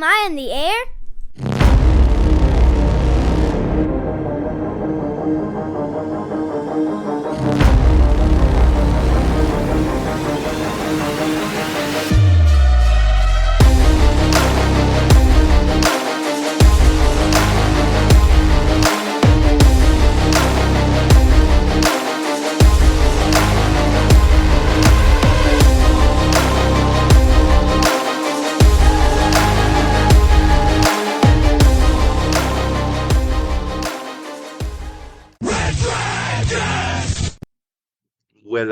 Am I in the air? Well,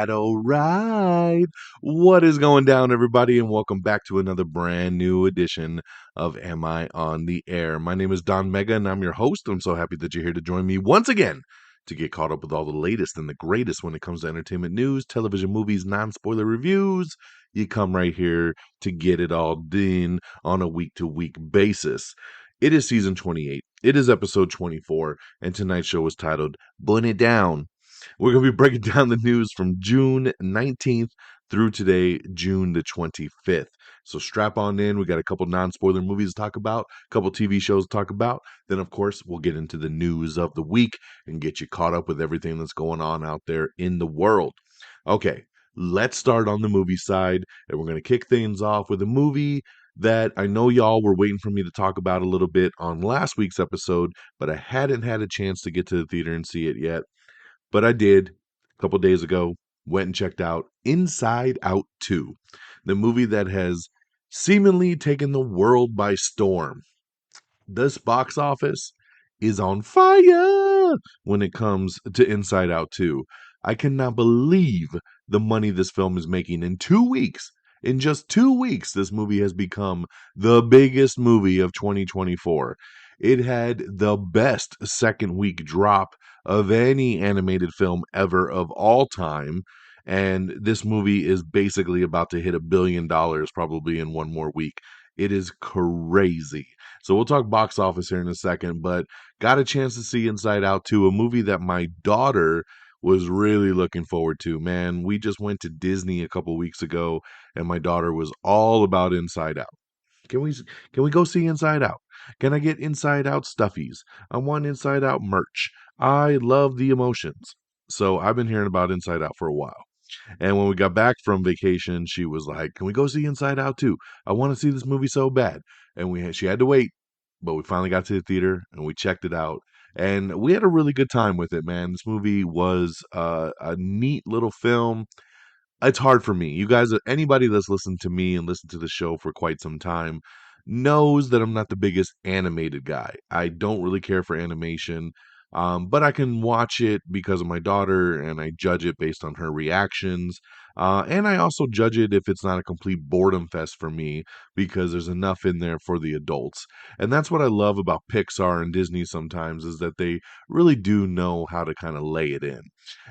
all right. What is going down, everybody, and welcome back to another brand new edition of Am I on the Air? My name is DONMEGA, and I'm your host. I'm so happy that you're here to join me once again to get caught up with all the latest and the greatest when it comes to entertainment news, television, movies, non-spoiler reviews. You come right here to get it all done on a week-to-week basis. It is season 28. It is episode 24, and tonight's show is titled Burn It Down. We're going to be breaking down the news from June 19th through today, June the 25th. So strap on in. We got a couple non-spoiler movies to talk about, a couple TV shows to talk about. Then, of course, we'll get into the news of the week and get you caught up with everything that's going on out there in the world. Okay, let's start on the movie side, and we're going to kick things off with a movie that I know y'all were waiting for me to talk about a little bit on last week's episode, but I hadn't had a chance to get to the theater and see it yet. But I did a couple days ago, went and checked out Inside Out 2, the movie that has seemingly taken the world by storm. This box office is on fire when it comes to Inside Out 2. I cannot believe the money this film is making in 2 weeks. In just 2 weeks, this movie has become the biggest movie of 2024. It had the best second week drop of any animated film ever of all time. And this movie is basically about to hit $1 billion probably in one more week. It is crazy. So we'll talk box office here in a second, but got a chance to see Inside Out 2, a movie that my daughter was really looking forward to. Man, we just went to Disney a couple weeks ago, and my daughter was all about Inside Out. Can we go see Inside Out? Can I get Inside Out stuffies? I want Inside Out merch. I love the emotions. So I've been hearing about Inside Out for a while. And when we got back from vacation, she was like, "Can we go see Inside Out too? I want to see this movie so bad." And she had to wait, but we finally got to the theater and we checked it out. And we had a really good time with it, man. This movie was a neat little film. It's hard for me. You guys, anybody that's listened to me and listened to the show for quite some time knows that I'm not the biggest animated guy. I don't really care for animation, but I can watch it because of my daughter and I judge it based on her reactions. And I also judge it if it's not a complete boredom fest for me because there's enough in there for the adults. And that's what I love about Pixar and Disney sometimes is that they really do know how to kind of lay it in.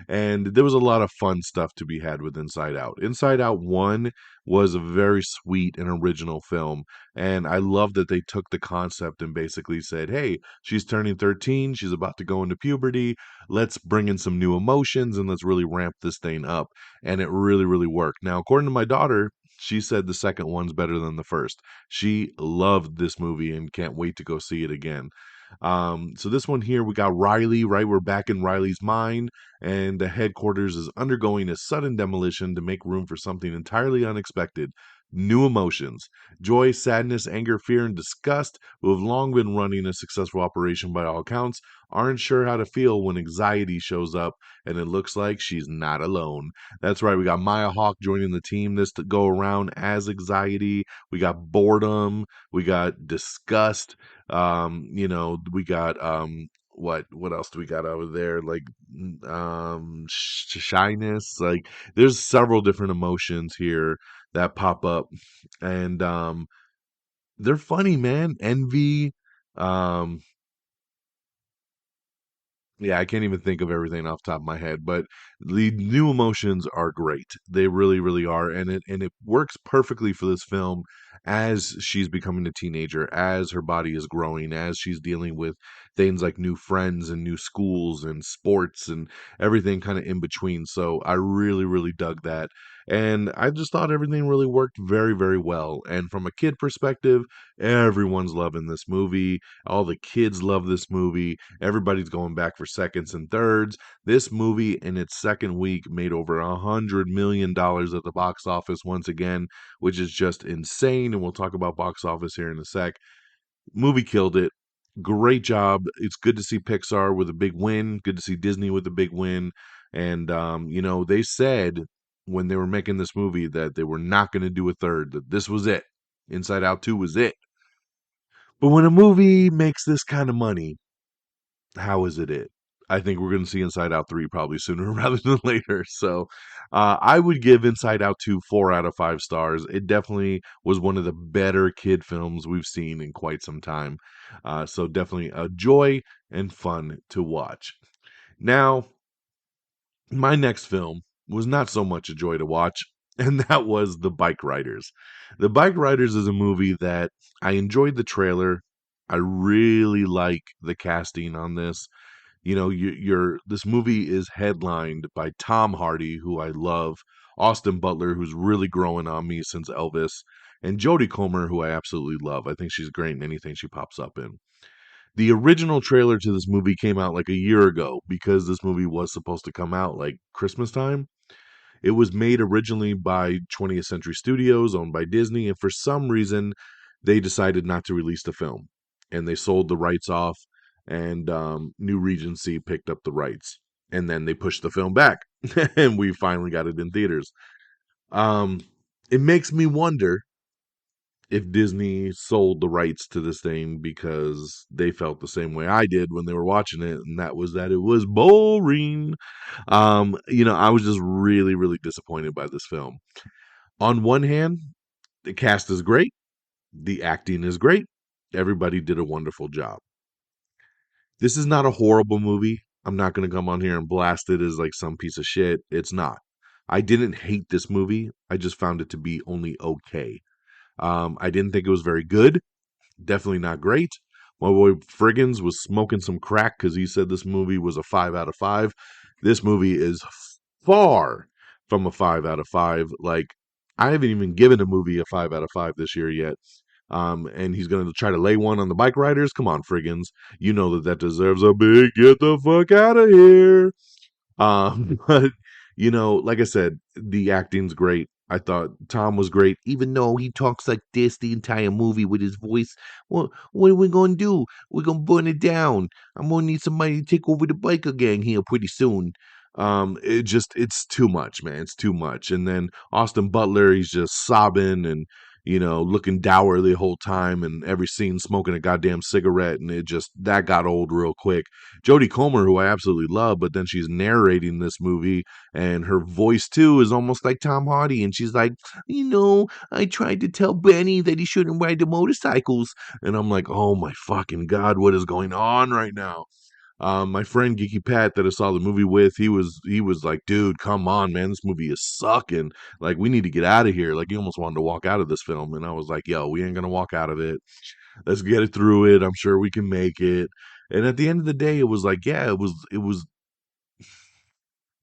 And there was a lot of fun stuff to be had with Inside Out. Inside Out 1 was a very sweet and original film. And I love that they took the concept and basically said, hey, she's turning 13. She's about to go into puberty. Let's bring in some new emotions and let's really ramp this thing up. And it really, really worked. Now, according to my daughter, she said the second one's better than the first. She loved this movie and can't wait to go see it again. So this one here, we got Riley, right? We're back in Riley's mind, and the headquarters is undergoing a sudden demolition to make room for something entirely unexpected. New emotions. Joy, sadness, anger, fear, and disgust, who have long been running a successful operation by all accounts, aren't sure how to feel when anxiety shows up, and it looks like she's not alone. That's right, we got Maya Hawke joining the team this to go around as anxiety. We got boredom. We got disgust. We got what else do we got over there? Like shyness. Like there's several different emotions here that pop up, and they're funny, man. Envy. um yeah, I can't even think of everything off the top of my head, but the new emotions are great. They really, really are, and it works perfectly for this film as she's becoming a teenager, as her body is growing, as she's dealing with things like new friends and new schools and sports and everything kind of in between. So I really, really dug that. And I just thought everything really worked very, very well. And from a kid perspective, everyone's loving this movie. All the kids love this movie. Everybody's going back for seconds and thirds. This movie in its second week made over $100 million at the box office once again, which is just insane. And we'll talk about box office here in a sec. Movie killed it. Great job. It's good to see Pixar with a big win. Good to see Disney with a big win. And they said when they were making this movie that they were not going to do a third, that this was it. Inside Out 2 was it. But when a movie makes this kind of money, how is it it? I think we're going to see Inside Out 3 probably sooner rather than later. So I would give Inside Out 2 4 out of 5 stars. It definitely was one of the better kid films we've seen in quite some time. So definitely a joy and fun to watch. Now, my next film was not so much a joy to watch, and that was The Bikeriders. The Bikeriders is a movie that I enjoyed the trailer. I really like the casting on this. You're this movie is headlined by Tom Hardy, who I love, Austin Butler, who's really growing on me since Elvis, and Jodie Comer, who I absolutely love. I think she's great in anything she pops up in. The original trailer to this movie came out like a year ago because this movie was supposed to come out like Christmas time. It was made originally by 20th Century Studios, owned by Disney, and for some reason, they decided not to release the film, and they sold the rights off, and New Regency picked up the rights, and then they pushed the film back, and we finally got it in theaters. Um, it makes me wonder if Disney sold the rights to this thing because they felt the same way I did when they were watching it, and that was that it was boring. I was just really, really disappointed by this film. On one hand, the cast is great, the acting is great, everybody did a wonderful job. This is not a horrible movie. I'm not going to come on here and blast it as like some piece of shit. It's not. I didn't hate this movie. I just found it to be only okay. I didn't think it was very good. Definitely not great. My boy Friggins was smoking some crack because he said this movie was a 5 out of 5. This movie is far from a 5 out of 5. Like, I haven't even given a movie a 5 out of 5 this year yet. And he's going to try to lay one on the Bikeriders. Come on, Friggins. You know that deserves a big get the fuck out of here. But like I said, the acting's great. I thought Tom was great, even though he talks like this the entire movie with his voice. What are we gonna do? We're gonna burn it down. I'm gonna need somebody to take over the biker gang here pretty soon. It's too much, man. It's too much. And then Austin Butler, he's just sobbing and looking dour the whole time, and every scene smoking a goddamn cigarette, and that got old real quick. Jodie Comer, who I absolutely love, but then she's narrating this movie, and her voice too is almost like Tom Hardy, and she's like, I tried to tell Benny that he shouldn't ride the motorcycles, and I'm like, oh my fucking god, what is going on right now? My friend Geeky Pat that I saw the movie with, he was like, dude, come on, man, this movie is sucking. Like, we need to get out of here. Like, he almost wanted to walk out of this film, and I was like, yo, we ain't gonna walk out of it. Let's get it through it. I'm sure we can make it. And at the end of the day, it was like, yeah, it was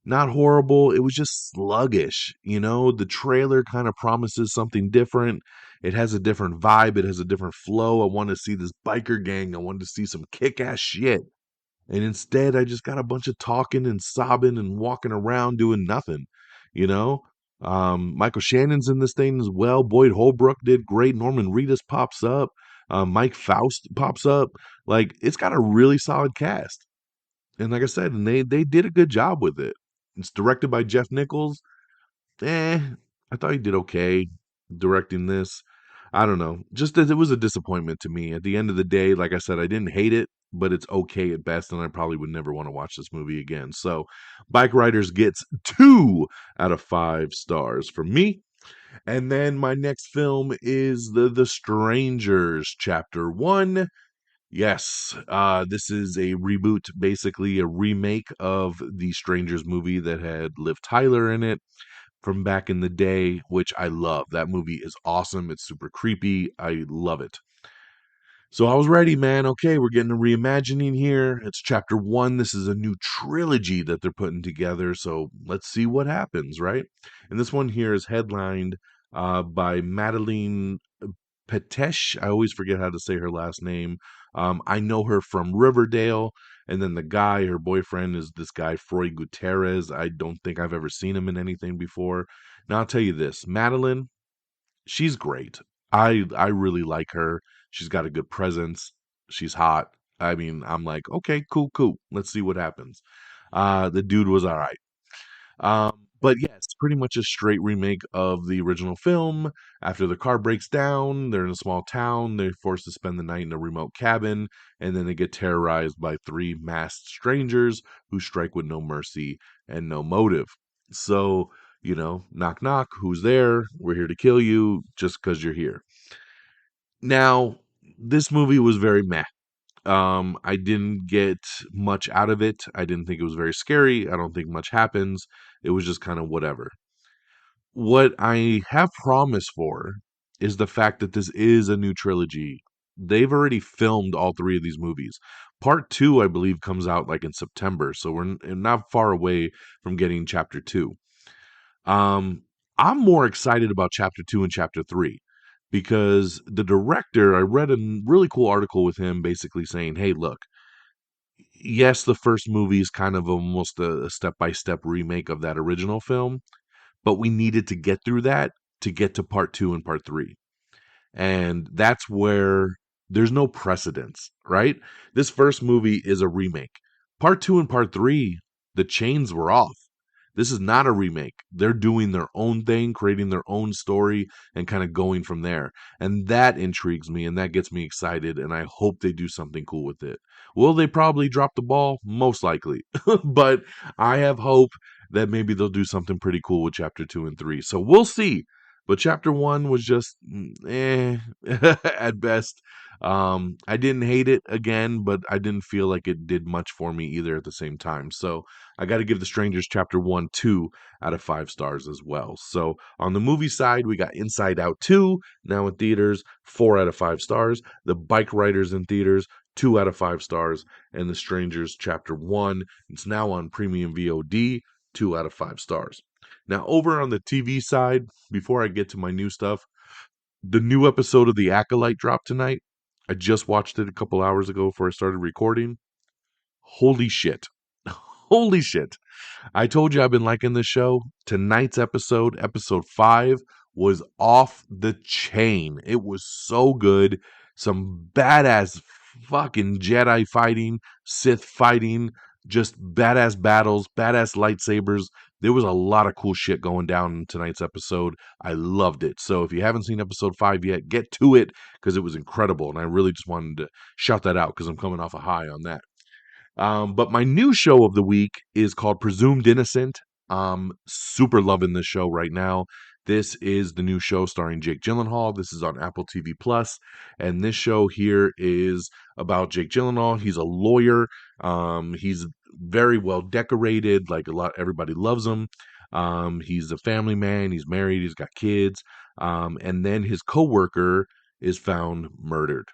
not horrible. It was just sluggish. The trailer kind of promises something different. It has a different vibe. It has a different flow. I want to see this biker gang. I wanted to see some kick-ass shit. And instead, I just got a bunch of talking and sobbing and walking around doing nothing, you know? Michael Shannon's in this thing as well. Boyd Holbrook did great. Norman Reedus pops up. Mike Faust pops up. Like, it's got a really solid cast. And like I said, and they did a good job with it. It's directed by Jeff Nichols. I thought he did okay directing this. I don't know. Just that it was a disappointment to me. At the end of the day, like I said, I didn't hate it, but it's okay at best, and I probably would never want to watch this movie again. So, Bike Riders gets 2 out of 5 stars from me. And then my next film is The Strangers Chapter 1. Yes, this is a reboot, basically a remake of the Strangers movie that had Liv Tyler in it. from back in the day, which I love. That movie is awesome. It's super creepy. I love it. So I was ready, man. Okay, we're getting a reimagining here. It's chapter one. This is a new trilogy that they're putting together. So let's see what happens, right? And this one here is headlined by Madeline Patesh. I always forget how to say her last name. I know her from Riverdale. And then the guy, her boyfriend, is this guy, Freud Gutierrez. I don't think I've ever seen him in anything before. Now, I'll tell you this, Madeline, she's great. I really like her. She's got a good presence. She's hot. I mean, I'm like, okay, cool, cool. Let's see what happens. The dude was all right. But yeah, it's pretty much a straight remake of the original film. After the car breaks down, they're in a small town. They're forced to spend the night in a remote cabin, and then they get terrorized by three masked strangers who strike with no mercy and no motive. So, knock, knock, who's there? We're here to kill you just because you're here. Now, this movie was very meh. I didn't get much out of it. I didn't think it was very scary. I don't think much happens. It was just kind of whatever. What I have promise for is the fact that this is a new trilogy. They've already filmed all three of these movies. Part two, I believe, comes out like in September, so we're not far away from getting chapter two. Um, I'm more excited about chapter two and chapter three because the director, I read a really cool article with him basically saying, hey, look, yes, the first movie is kind of almost a step by step remake of that original film, but we needed to get through that to get to part two and part three. And that's where there's no precedence, right? This first movie is a remake. Part two and part three, the chains were off. This is not a remake. They're doing their own thing, creating their own story, and kind of going from there. And that intrigues me and that gets me excited. And I hope they do something cool with it. Will they probably drop the ball? Most likely. But I have hope that maybe they'll do something pretty cool with chapter two and three. So we'll see. But chapter one was just at best. I didn't hate it again, but I didn't feel like it did much for me either at the same time. So I got to give The Strangers chapter one 2 out of 5 stars as well. So on the movie side, we got Inside Out 2 now in theaters, 4 out of 5 stars. The Bikeriders in theaters, 2 out of 5 stars, and The Strangers chapter one. It's now on premium VOD, 2 out of 5 stars. Now, over on the TV side, before I get to my new stuff, the new episode of The Acolyte dropped tonight. I just watched it a couple hours ago before I started recording. Holy shit. Holy shit. I told you I've been liking this show. Tonight's episode, episode 5, was off the chain. It was so good. Some badass fucking Jedi fighting, Sith fighting, just badass battles, badass lightsabers. There was a lot of cool shit going down in tonight's episode. I loved it. So if you haven't seen episode 5 yet, get to it because it was incredible. And I really just wanted to shout that out because I'm coming off a high on that. But my new show of the week is called Presumed Innocent. Super loving this show right now. This is the new show starring Jake Gyllenhaal. This is on Apple TV Plus, and this show here is about Jake Gyllenhaal. He's a lawyer. He's very well decorated. Like a lot, everybody loves him. He's a family man. He's married. He's got kids. And then his coworker is found murdered.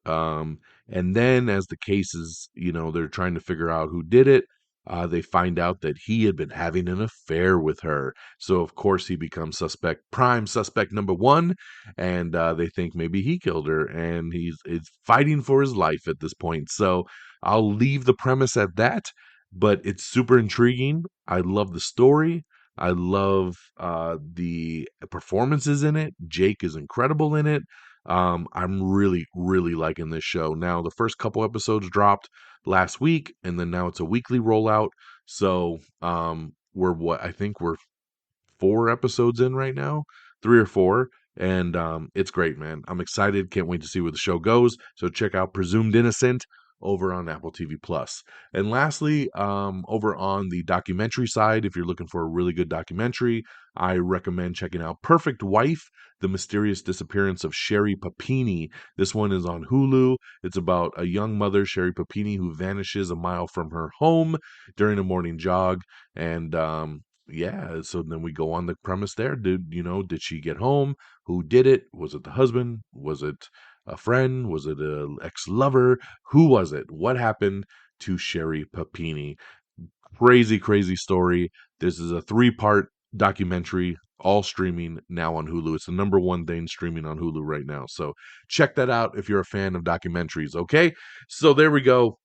Um, and then as the cases, they're trying to figure out who did it. They find out that he had been having an affair with her. So of course he becomes prime suspect number one, and they think maybe he killed her, and he's fighting for his life at this point. So I'll leave the premise at that, but it's super intriguing. I love the story. I love the performances in it. Jake is incredible in it. I'm really, really liking this show. Now, the first couple episodes dropped last week, and then now it's a weekly rollout. So, I think we're 4 episodes in right now, 3 or 4, and it's great, man. I'm excited. Can't wait to see where the show goes. So check out Presumed Innocent over on Apple TV Plus. And lastly, over on the documentary side, if you're looking for a really good documentary, I recommend checking out Perfect Wife: The Mysterious Disappearance of Sherry Papini. This one is on Hulu. It's about a young mother, Sherry Papini, who vanishes a mile from her home during a morning jog, and Yeah, so then we go on the premise there. Did she get home? Who did it? Was it the husband? Was it a friend? Was it a ex-lover? Who was it? What happened to Sherry Papini? Crazy, crazy story. This is a three-part documentary, all streaming now on Hulu. It's the number one thing streaming on Hulu right now. So check that out if you're a fan of documentaries, okay? So there we go.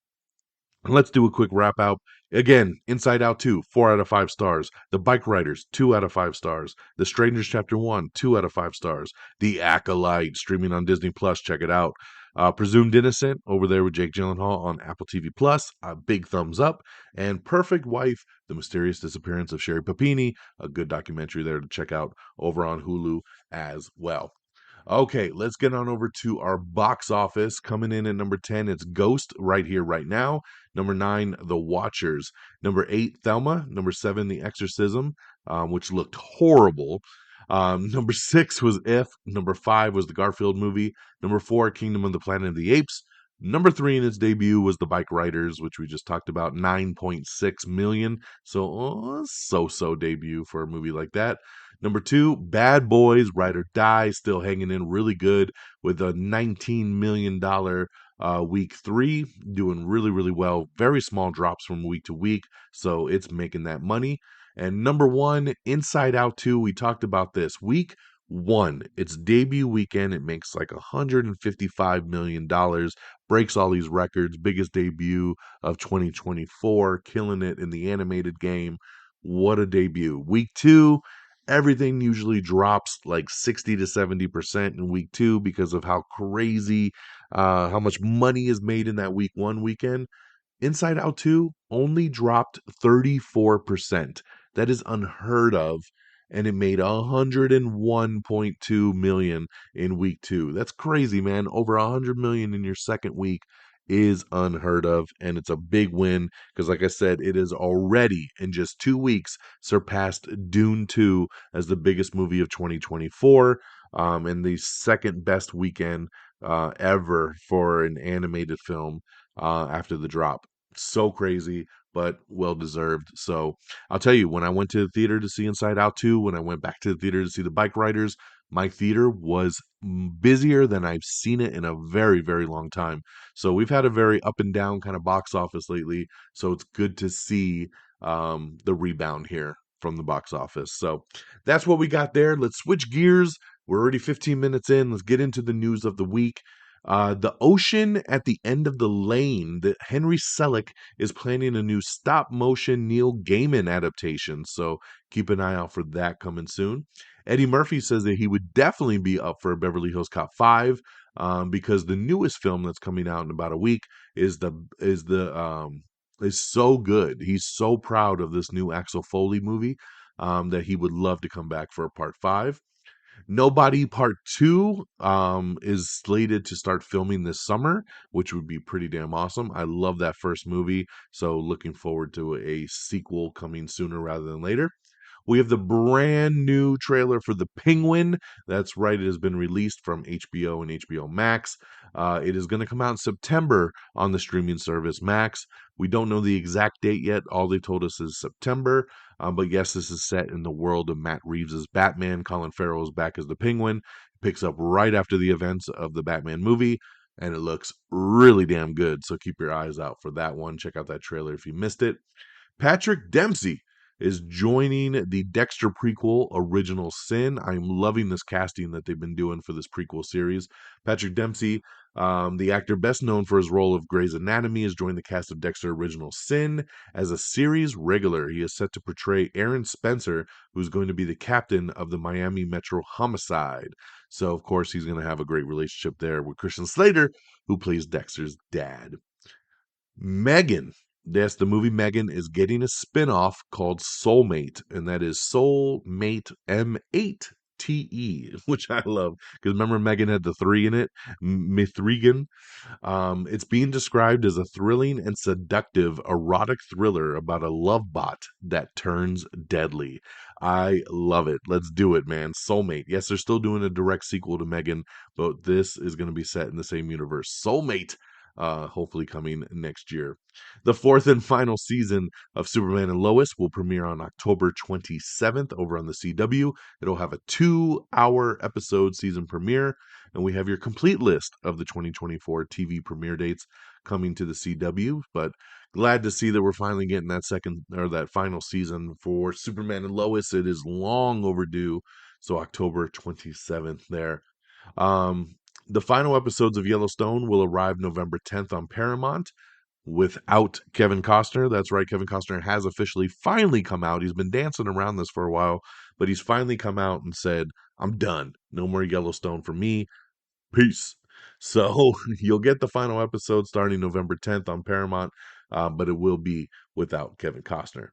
Let's do a quick wrap out. Again, Inside Out 2, 4 out of 5 stars. The Bikeriders, 2 out of 5 stars. The Strangers Chapter 1, 2 out of 5 stars. The Acolyte, streaming on Disney Plus. Check it out. Presumed Innocent, over there with Jake Gyllenhaal on Apple TV Plus. A big thumbs up. And Perfect Wife, The Mysterious Disappearance of Sherry Papini. A good documentary there to check out over on Hulu as well. Okay, let's get on over to our box office. Coming in at number 10, it's Ghost, right here, right now. Number 9, The Watchers. Number 8, Thelma. Number 7, The Exorcism, which looked horrible. Number 6 was If. Number 5 was the Garfield movie. Number 4, Kingdom of the Planet of the Apes. Number 3 in its debut was The Bikeriders, which we just talked about, 9.6 million. So, so debut for a movie like that. Number 2, Bad Boys, Ride or Die, still hanging in really good with a $19 million week 3, doing really, really well. Very small drops from week to week, so it's making that money. And number 1, Inside Out 2, we talked about this. Week 1, its debut weekend, it makes like $155 million, breaks all these records, biggest debut of 2024, killing it in the animated game. What a debut. Week 2, everything usually drops like 60 to 70% in week 2 because of how crazy, how much money is made in that week 1 weekend. Inside Out 2 only dropped 34%. That is unheard of. And it made 101.2 million in week 2. That's crazy, man. Over 100 million in your second week is unheard of. And it's a big win because, like I said, it is already in just 2 weeks surpassed Dune 2 as the biggest movie of 2024, and the second best weekend ever for an animated film after the drop. So crazy, but well deserved. So I'll tell you, when I went to the theater to see Inside Out 2, when I went back to the theater to see the Bikeriders, my theater was busier than I've seen it in a very, very long time. So we've had a very up and down kind of box office lately. So it's good to see the rebound here from the box office. So that's what we got there. Let's switch gears. We're already 15 minutes in. Let's get into the news of the week. The Ocean at the End of the Lane, that Henry Selick is planning a new stop motion Neil Gaiman adaptation. So keep an eye out for that coming soon. Eddie Murphy says that he would definitely be up for a Beverly Hills Cop 5, because the newest film that's coming out in about a week is so good. He's so proud of this new Axel Foley movie, that he would love to come back for a part 5. Nobody Part 2 is slated to start filming this summer, which would be pretty damn awesome. I love that first movie, so looking forward to a sequel coming sooner rather than later. We have the brand new trailer for The Penguin. That's right, it has been released from HBO and HBO Max. It is going to come out in September on the streaming service Max. We don't know the exact date yet. All they told us is September. But yes, this is set in the world of Matt Reeves' Batman. Colin Farrell is back as the Penguin. It picks up right after the events of the Batman movie, and it looks really damn good. So keep your eyes out for that one. Check out that trailer if you missed it. Patrick Dempsey is joining the Dexter prequel, Original Sin. I'm loving this casting that they've been doing for this prequel series. Patrick Dempsey, the actor best known for his role of Grey's Anatomy, has joined the cast of Dexter Original Sin as a series regular. He is set to portray Aaron Spencer, who's going to be the captain of the Miami Metro Homicide. So, of course, he's going to have a great relationship there with Christian Slater, who plays Dexter's dad. Megan. Yes, the movie Megan is getting a spin-off called Soulmate, and that is Soulmate M8TE, which I love because remember Megan had the 3 in it, Mithrigan. It's being described as a thrilling and seductive erotic thriller about a love bot that turns deadly. I love it. Let's do it, man. Soulmate. Yes, they're still doing a direct sequel to Megan, but this is going to be set in the same universe. Soulmate. hopefully coming next year. The fourth and final season of Superman and Lois will premiere on October 27th over on the CW. It'll have a 2-hour episode season premiere, and we have your complete list of the 2024 TV premiere dates coming to the CW. But glad to see that we're finally getting that second or that final season for Superman and Lois. It is long overdue. So October 27th there. Um, the final episodes of Yellowstone will arrive November 10th on Paramount without Kevin Costner. That's right, Kevin Costner has officially finally come out. He's been dancing around this for a while, but he's finally come out and said, I'm done. No more Yellowstone for me. Peace. So you'll get the final episode starting November 10th on Paramount, but it will be without Kevin Costner.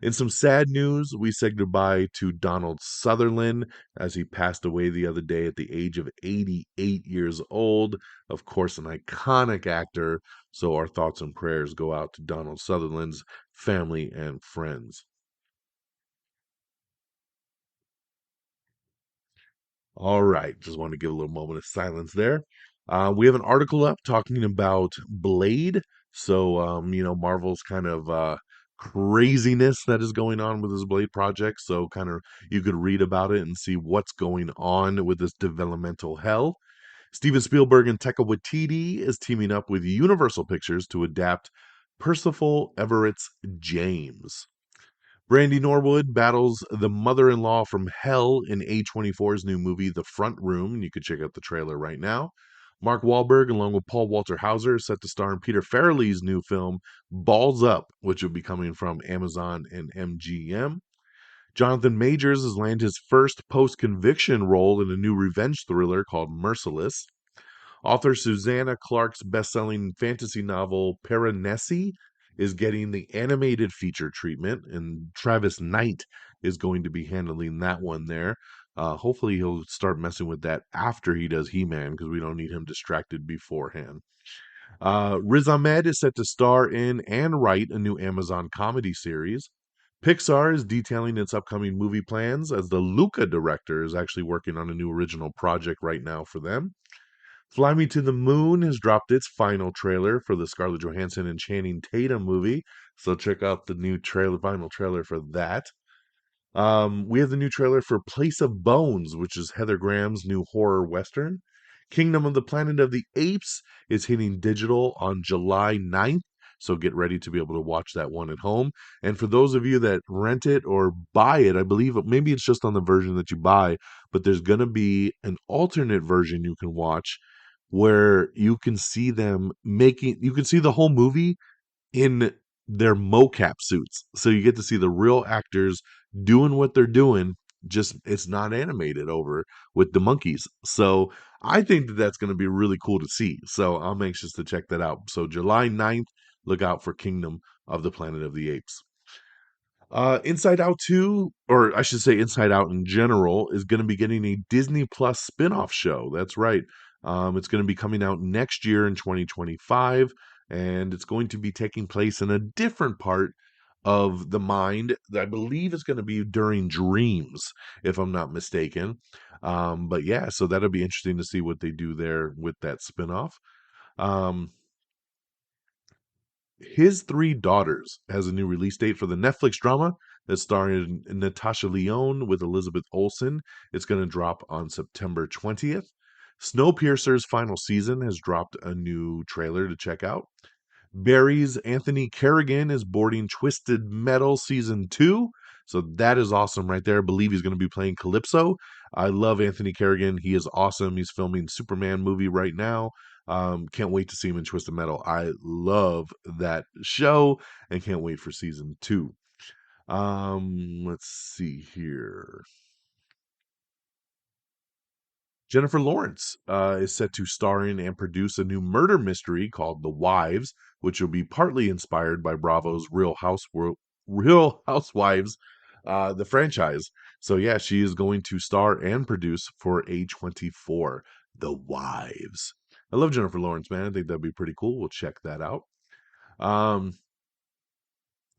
In some sad news, we said goodbye to Donald Sutherland as he passed away the other day at the age of 88 years old. Of course, an iconic actor. So our thoughts and prayers go out to Donald Sutherland's family and friends. All right. Just want to give a little moment of silence there. We have an article up talking about Blade. So, Marvel's kind of craziness that is going on with this Blade project. So, kind of, you could read about it and see what's going on with this developmental hell. Steven Spielberg and Taika Waititi is teaming up with Universal Pictures to adapt Percival Everett's James. Brandy Norwood battles the mother-in-law from hell in A24's new movie, The Front Room. And you can check out the trailer right now. Mark Wahlberg, along with Paul Walter Hauser, is set to star in Peter Farrelly's new film, Balls Up, which will be coming from Amazon and MGM. Jonathan Majors has landed his first post-conviction role in a new revenge thriller called Merciless. Author Susanna Clark's best-selling fantasy novel Piranesi is getting the animated feature treatment, and Travis Knight is going to be handling that one there. Hopefully, he'll start messing with that after he does He-Man because we don't need him distracted beforehand. Riz Ahmed is set to star in and write a new Amazon comedy series. Pixar is detailing its upcoming movie plans as the Luca director is actually working on a new original project right now for them. Fly Me to the Moon has dropped its final trailer for the Scarlett Johansson and Channing Tatum movie. So check out the new final trailer for that. We have the new trailer for Place of Bones, which is Heather Graham's new horror western. Kingdom of the Planet of the Apes is hitting digital on July 9th. So get ready to be able to watch that one at home. And for those of you that rent it or buy it, I believe maybe it's just on the version that you buy, but there's going to be an alternate version you can watch where you can see you can see the whole movie in their mocap suits. So you get to see the real actors doing what they're doing, just it's not animated over with the monkeys. So I think that that's going to be really cool to see. So I'm anxious to check that out. So July 9th, look out for Kingdom of the Planet of the Apes. Inside Out 2, or I should say Inside Out in general, is going to be getting a Disney Plus spin-off show. That's right. It's going to be coming out next year in 2025, and it's going to be taking place in a different part of the mind. I believe it's going to be during dreams, if I'm not mistaken. But yeah, so that'll be interesting to see what they do there with that spin-off. Um, his Three Daughters has a new release date for the Netflix drama that's starring Natasha Lyonne with Elizabeth Olsen. It's going to drop on September 20th. Snowpiercer's final season has dropped a new trailer to check out. Barry's Anthony Kerrigan is boarding Twisted Metal season 2. So that is awesome right there. I believe he's going to be playing Calypso. I love Anthony Kerrigan. He is awesome. He's filming Superman movie right now. Can't wait to see him in Twisted Metal. I love that show and can't wait for season 2. Let's see here. Jennifer Lawrence is set to star in and produce a new murder mystery called The Wives, which will be partly inspired by Bravo's Real Housewives, the franchise. So yeah, she is going to star and produce for A24, The Wives. I love Jennifer Lawrence, man. I think that'd be pretty cool. We'll check that out. Um,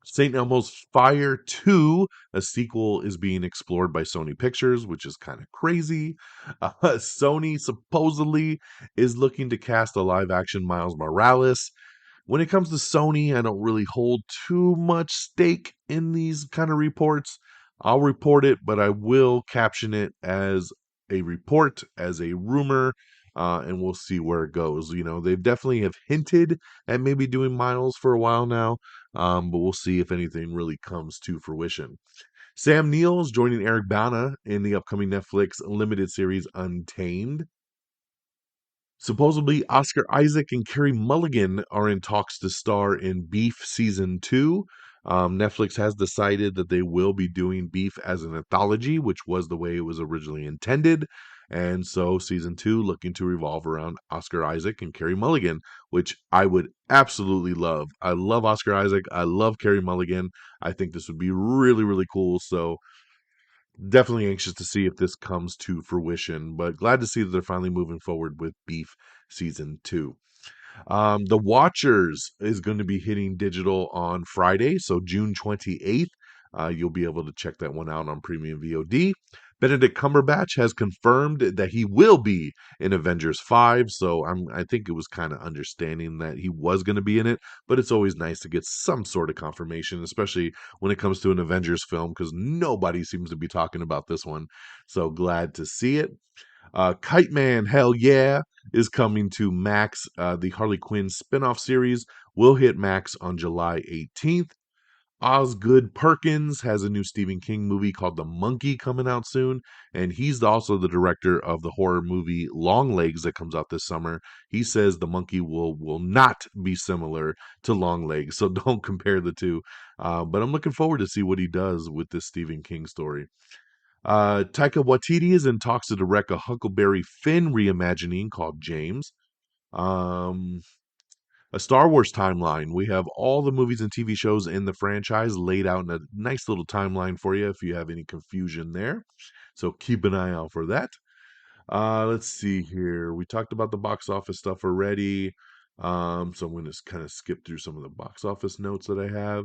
St. Elmo's Fire 2, a sequel, is being explored by Sony Pictures, which is kind of crazy. Sony supposedly is looking to cast a live action Miles Morales. When it comes to Sony, I don't really hold too much stake in these kind of reports. I'll report it, but I will caption it as a report, as a rumor, and we'll see where it goes. You know, they definitely have hinted at maybe doing Miles for a while now, but we'll see if anything really comes to fruition. Sam Neill's joining Eric Bana in the upcoming Netflix limited series Untamed. Supposedly, Oscar Isaac and Carey Mulligan are in talks to star in Beef Season 2. Netflix has decided that they will be doing Beef as an anthology, which was the way it was originally intended. And so, Season 2 looking to revolve around Oscar Isaac and Carey Mulligan, which I would absolutely love. I love Oscar Isaac. I love Carey Mulligan. I think this would be really, really cool. So, definitely anxious to see if this comes to fruition, but glad to see that they're finally moving forward with Beef Season 2. The Watchers is going to be hitting digital on Friday, so June 28th. You'll be able to check that one out on Premium VOD. Benedict Cumberbatch has confirmed that he will be in Avengers 5, so I think it was kind of understanding that he was going to be in it, but it's always nice to get some sort of confirmation, especially when it comes to an Avengers film, because nobody seems to be talking about this one. So glad to see it. Kite Man, hell yeah, is coming to Max. The Harley Quinn spinoff series will hit Max on July 18th. Osgood Perkins has a new Stephen King movie called The Monkey coming out soon, and he's also the director of the horror movie Longlegs that comes out this summer. He says The Monkey will not be similar to Longlegs, so don't compare the two. But I'm looking forward to see what he does with this Stephen King story. Taika Waititi is in talks to direct a Huckleberry Finn reimagining called James. Um, a Star Wars timeline. We have all the movies and TV shows in the franchise laid out in a nice little timeline for you if you have any confusion there. So keep an eye out for that. Let's see here. We talked about the box office stuff already. So I'm going to kind of skip through some of the box office notes that I have.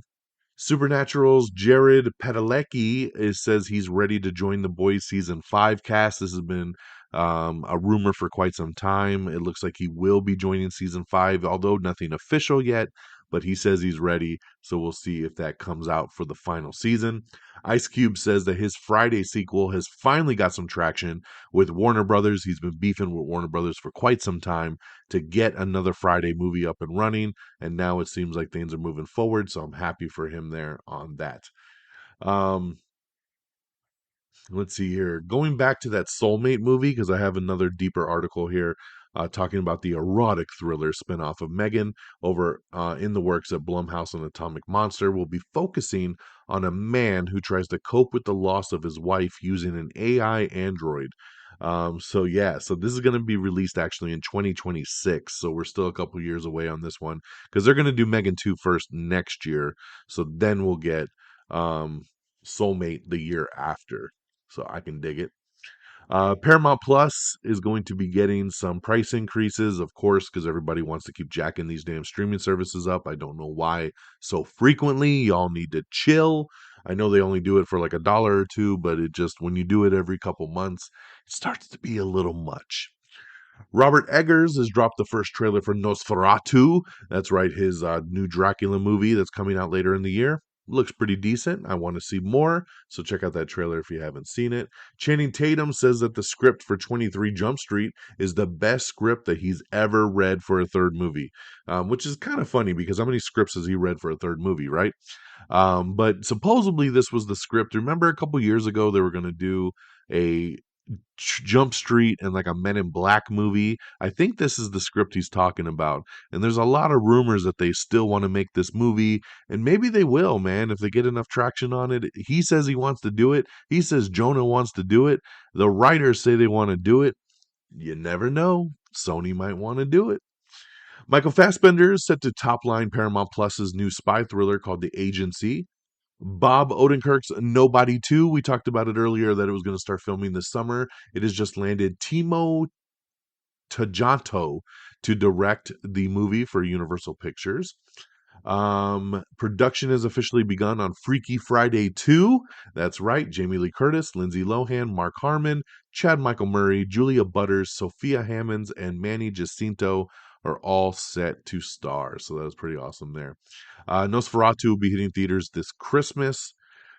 Supernatural's Jared Padalecki says he's ready to join the Boys season 5 cast. This has been a rumor for quite some time. It looks like he will be joining season 5, although nothing official yet. But he says he's ready, so we'll see if that comes out for the final season. Ice Cube says that his Friday sequel has finally got some traction with Warner Brothers. He's been beefing with Warner Brothers for quite some time to get another Friday movie up and running, and now it seems like things are moving forward, so I'm happy for him there on that. Um, let's see here. Going back to that Soulmate movie, because I have another deeper article here talking about the erotic thriller spinoff of Megan over in the works at Blumhouse and Atomic Monster. Will be focusing on a man who tries to cope with the loss of his wife using an AI android. So this is going to be released actually in 2026. So we're still a couple years away on this one because they're going to do Megan 2 first next year. So then we'll get um, Soulmate the year after. So I can dig it. Paramount Plus is going to be getting some price increases, of course, because everybody wants to keep jacking these damn streaming services up. I don't know why so frequently. Y'all need to chill. I know they only do it for like $1 or two, but it just, when you do it every couple months, it starts to be a little much. Robert Eggers has dropped the first trailer for Nosferatu. That's right, his new Dracula movie that's coming out later in the year. Looks pretty decent. I want to see more, so check out that trailer if you haven't seen it. Channing Tatum says that the script for 23 Jump Street is the best script that he's ever read for a third movie, which is kind of funny because how many scripts has he read for a third movie, right? But supposedly this was the script. Remember a couple years ago they were going to do a Jump Street and like a Men in Black movie. I think this is the script he's talking about. And there's a lot of rumors that they still want to make this movie. And maybe they will, man, if they get enough traction on it. He says he wants to do it. He says Jonah wants to do it. The writers say they want to do it. You never know. Sony might want to do it. Michael Fassbender is set to topline Paramount Plus's new spy thriller called The Agency. Bob Odenkirk's Nobody 2, we talked about it earlier that it was going to start filming this summer. It has just landed Timo Tajanto to direct the movie for Universal Pictures. Production has officially begun on Freaky Friday 2. That's right. Jamie Lee Curtis, Lindsay Lohan, Mark Harmon, Chad Michael Murray, Julia Butters, Sophia Hammonds, and Manny Jacinto are all set to star. So that was pretty awesome there. Nosferatu will be hitting theaters this Christmas.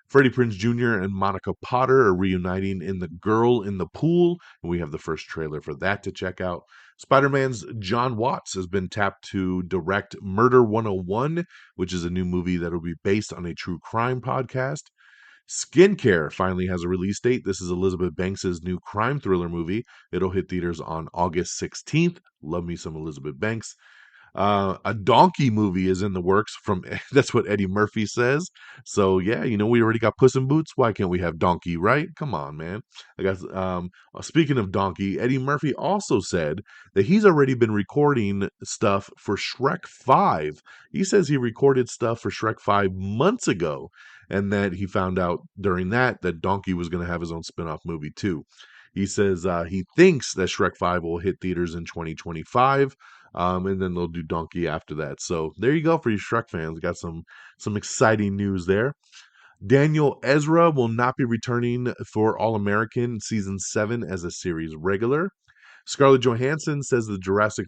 Freddie Prinze Jr. and Monica Potter are reuniting in The Girl in the Pool, and we have the first trailer for that to check out. Spider Man's John Watts has been tapped to direct Murder 101, which is a new movie that will be based on a true crime podcast. Skincare finally has a release date. This is Elizabeth Banks' new crime thriller movie. It'll hit theaters on August 16th. Love me some Elizabeth Banks. A donkey movie is in the works from that's what Eddie Murphy says. So yeah, we already got Puss in Boots. Why can't we have Donkey, right? Come on, man. I guess speaking of Donkey, Eddie Murphy also said that he's already been recording stuff for Shrek 5. He says he recorded stuff for Shrek 5 months ago, and that he found out during that Donkey was going to have his own spin-off movie too. He says he thinks that Shrek 5 will hit theaters in 2025, and then they'll do Donkey after that. So there you go for you Shrek fans. Got some exciting news there. Daniel Ezra will not be returning for All American Season 7 as a series regular. Scarlett Johansson says the Jurassic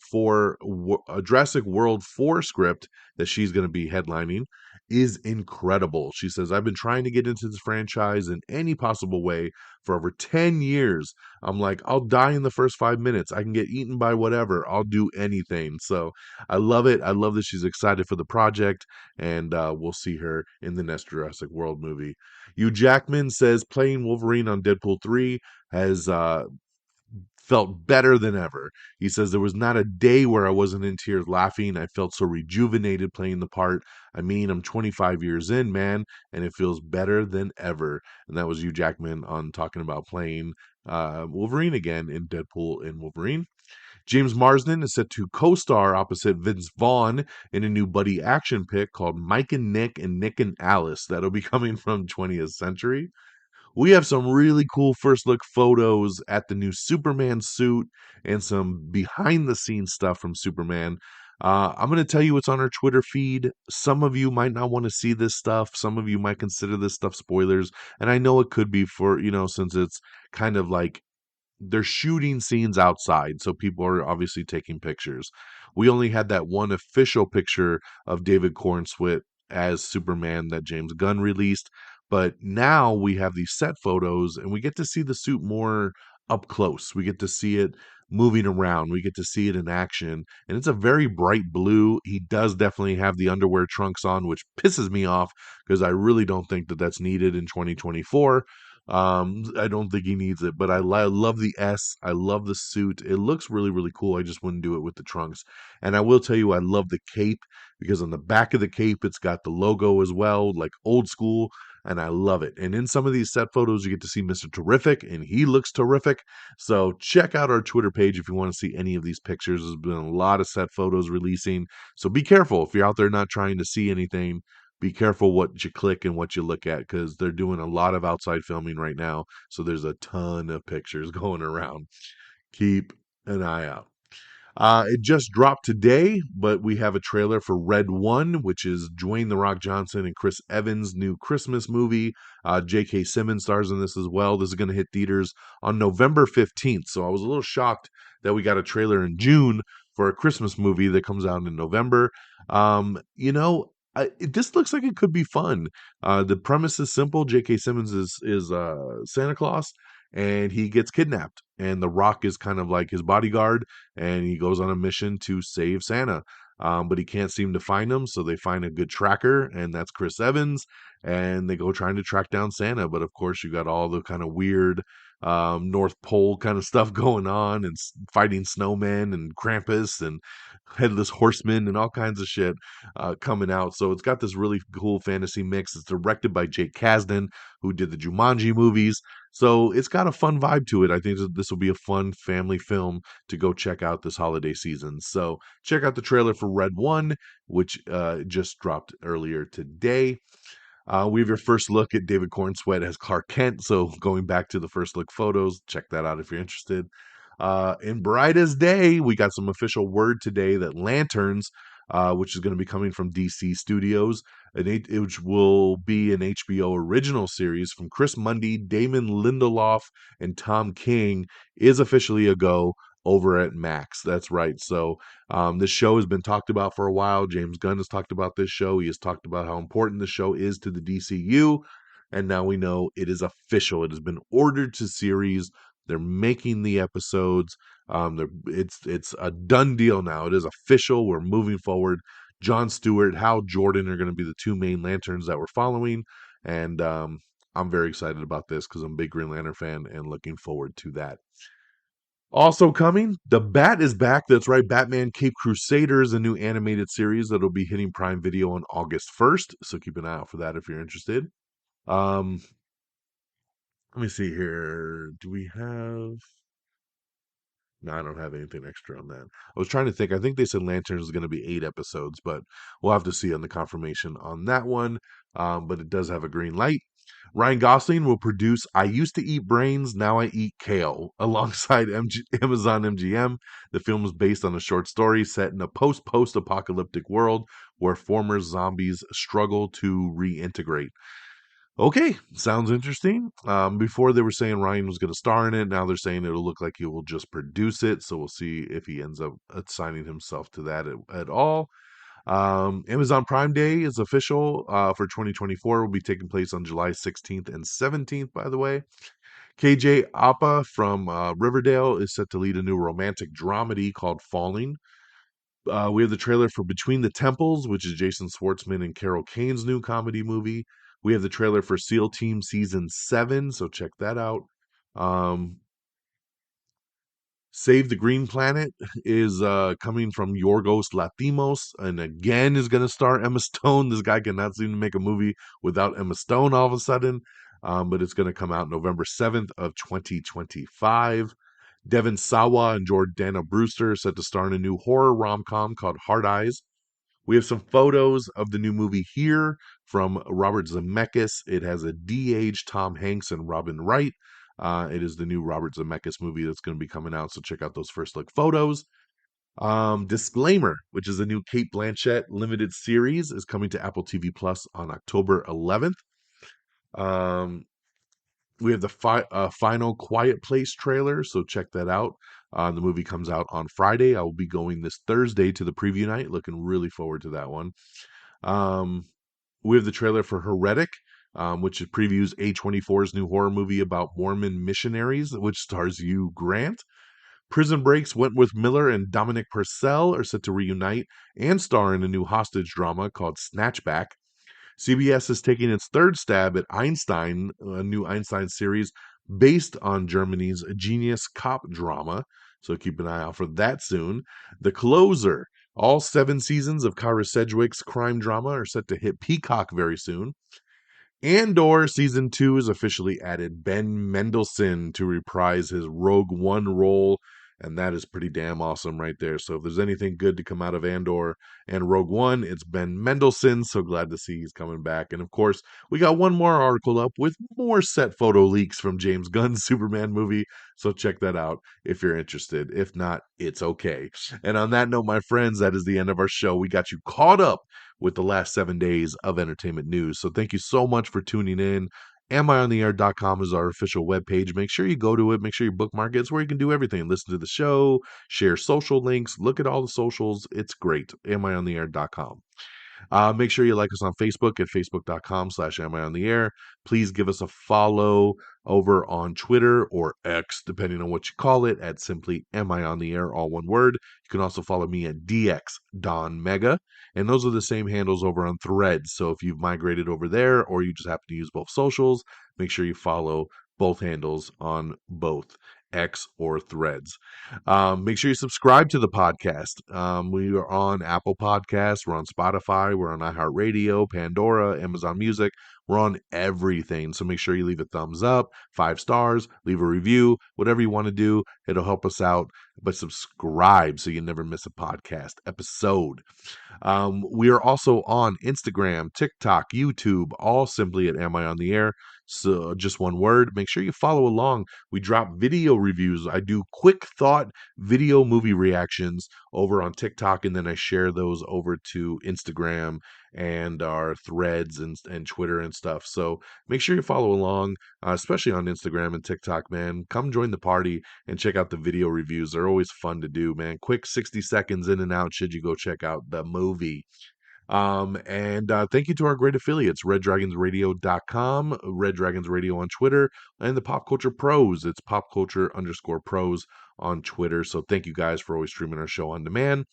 World 4 script that she's going to be headlining is incredible. She says, I've been trying to get into this franchise in any possible way for over 10 years. I'm like, I'll die in the first 5 minutes. I can get eaten by whatever. I'll do anything. So I love it. I love that she's excited for the project, and we'll see her in the next Jurassic World movie. Hugh Jackman says playing Wolverine on Deadpool 3 has felt better than ever. He says there was not a day where I wasn't in tears laughing. I felt so rejuvenated playing the part. I mean, I'm 25 years in, man, and it feels better than ever. And that was Hugh Jackman on talking about playing Wolverine again in Deadpool and Wolverine. James Marsden is set to co-star opposite Vince Vaughn in a new buddy action pick called Mike and Nick and Alice. That'll be coming from 20th Century. We have some really cool first look photos at the new Superman suit and some behind the scenes stuff from Superman. I'm going to tell you what's on our Twitter feed. Some of you might not want to see this stuff. Some of you might consider this stuff spoilers. And I know it could be for, since it's kind of like they're shooting scenes outside, so people are obviously taking pictures. We only had that one official picture of David Cornswit as Superman that James Gunn released, but now we have these set photos and we get to see the suit more up close. We get to see it moving around. We get to see it in action, and it's a very bright blue. He does definitely have the underwear trunks on, which pisses me off because I really don't think that that's needed in 2024. I don't think he needs it, but I love the S. I love the suit. It looks really, really cool. I just wouldn't do it with the trunks. And I will tell you, I love the cape because on the back of the cape, it's got the logo as well, like old school. And I love it. And in some of these set photos, you get to see Mr. Terrific, and he looks terrific. So check out our Twitter page if you want to see any of these pictures. There's been a lot of set photos releasing. So be careful if you're out there not trying to see anything. Be careful what you click and what you look at because they're doing a lot of outside filming right now. So there's a ton of pictures going around. Keep an eye out. It just dropped today, but we have a trailer for Red One, which is Dwayne The Rock Johnson and Chris Evans' new Christmas movie. J.K. Simmons stars in this as well. This is going to hit theaters on November 15th. So I was a little shocked that we got a trailer in June for a Christmas movie that comes out in November. This looks like it could be fun. The premise is simple. J.K. Simmons is Santa Claus, and he gets kidnapped, and The Rock is kind of like his bodyguard, and he goes on a mission to save Santa. But he can't seem to find him, so they find a good tracker, and that's Chris Evans, and they go trying to track down Santa. But of course, you got all the kind of weird North Pole kind of stuff going on, and fighting snowmen and Krampus and headless horsemen and all kinds of shit coming out. So it's got this really cool fantasy mix. It's directed by Jake Kasdan, who did the Jumanji movies. So it's got a fun vibe to it. I think this will be a fun family film to go check out this holiday season. So check out the trailer for Red One, which just dropped earlier today. We have your first look at David Cornsweat as Clark Kent. So going back to the first look photos, check that out if you're interested. In Bright as Day, we got some official word today that lanterns which is going to be coming from DC Studios, which will be an HBO original series from Chris Mundy, Damon Lindelof, and Tom King, is officially a go over at Max. That's right. So this show has been talked about for a while. James Gunn has talked about this show. He has talked about how important the show is to the DCU. And now we know it is official. It has been ordered to series. They're making the episodes. It's a done deal now. It is official. We're moving forward. Jon Stewart, Hal Jordan are going to be the two main lanterns that we're following. And I'm very excited about this because I'm a big Green Lantern fan and looking forward to that. Also coming, The Bat is back. That's right, Batman Cape Crusaders, a new animated series that'll be hitting Prime Video on August 1st. So keep an eye out for that if you're interested. Um, Let me see here. Do we have? No, I don't have anything extra on that. I was trying to think. I think they said Lanterns is going to be 8 episodes, but we'll have to see on the confirmation on that one. But it does have a green light. Ryan Gosling will produce I Used to Eat Brains, Now I Eat Kale, alongside Amazon MGM. The film is based on a short story set in a post-apocalyptic world where former zombies struggle to reintegrate. Okay, sounds interesting. Before they were saying Ryan was going to star in it. Now they're saying it'll look like he will just produce it. So we'll see if he ends up assigning himself to that at all. Amazon Prime Day is official for 2024. Will be taking place on July 16th and 17th, by the way. KJ Appa from Riverdale is set to lead a new romantic dramedy called Falling. We have the trailer for Between the Temples, which is Jason Schwartzman and Carol Kane's new comedy movie. We have the trailer for SEAL Team Season 7, so check that out. Um, Save the Green Planet is coming from Yorgos Latimos, and again is going to star Emma Stone. This guy cannot seem to make a movie without Emma Stone all of a sudden, but it's going to come out November 7th of 2025. Devin Sawa and Jordana Brewster are set to star in a new horror rom-com called Hard Eyes. We have some photos of the new movie here from Robert Zemeckis. It has a de-aged Tom Hanks and Robin Wright. It is the new Robert Zemeckis movie that's going to be coming out, so check out those first look photos. Disclaimer, which is a new Kate Blanchett limited series, is coming to Apple TV Plus on October 11th. Um, we have the final Quiet Place trailer, so check that out. The movie comes out on Friday. I will be going this Thursday to the preview night. Looking really forward to that one. Um, we have the trailer for Heretic, which previews A24's new horror movie about Mormon missionaries, which stars Hugh Grant. Prison Break's Wentworth Miller and Dominic Purcell are set to reunite and star in a new hostage drama called Snatchback. CBS is taking its third stab at Einstein, a new Einstein series based on Germany's Genius cop drama. So keep an eye out for that soon. The Closer. All 7 seasons of Kyra Sedgwick's crime drama are set to hit Peacock very soon. Andor Season 2 has officially added Ben Mendelsohn to reprise his Rogue One role, and that is pretty damn awesome right there. So if there's anything good to come out of Andor and Rogue One, it's Ben Mendelsohn. So glad to see he's coming back. And of course, we got one more article up with more set photo leaks from James Gunn's Superman movie. So check that out if you're interested. If not, it's okay. And on that note, my friends, that is the end of our show. We got you caught up with the last 7 days of entertainment news. So thank you so much for tuning in. AmIOnTheAir.com is our official webpage. Make sure you go to it. Make sure you bookmark it. It's where you can do everything. Listen to the show, share social links, look at all the socials. It's great. AmIOnTheAir.com. Make sure you like us on Facebook at facebook.com/amiontheair. Please give us a follow over on Twitter or X, depending on what you call it, at simply Am I on the Air, all one word. You can also follow me at DX Don Mega, and those are the same handles over on Threads. So if you've migrated over there or you just happen to use both socials, make sure you follow both handles on both X or Threads. Make sure you subscribe to the podcast. We are on Apple Podcasts, we're on Spotify, we're on iHeartRadio, Pandora, Amazon Music. We're on everything. So make sure you leave a thumbs up, 5 stars, leave a review, whatever you want to do. It'll help us out. But subscribe so you never miss a podcast episode. We are also on Instagram, TikTok, YouTube, all simply at Am I on the Air. So just one word. Make sure you follow along. We drop video reviews. I do quick thought video movie reactions over on TikTok, and then I share those over to Instagram and our threads and Twitter and stuff. So make sure you follow along, especially on Instagram and TikTok, man. Come join the party and check out the video reviews. They're always fun to do, man. Quick 60 seconds in and out should you go check out the movie. And thank you to our great affiliates, reddragonsradio.com, Red Dragons Radio on Twitter, and the Pop Culture Pros. It's popculture_pros on Twitter. So thank you guys for always streaming our show on demand.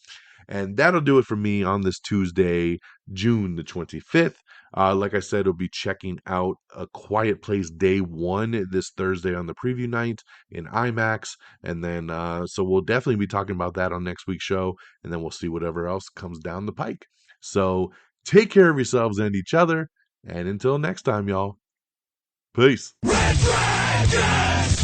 And that'll do it for me on this Tuesday, June the 25th. Like I said, I'll be checking out A Quiet Place Day 1 this Thursday on the preview night in IMAX. And then, so we'll definitely be talking about that on next week's show. And then we'll see whatever else comes down the pike. So take care of yourselves and each other. And until next time, y'all, peace. Red Dragons!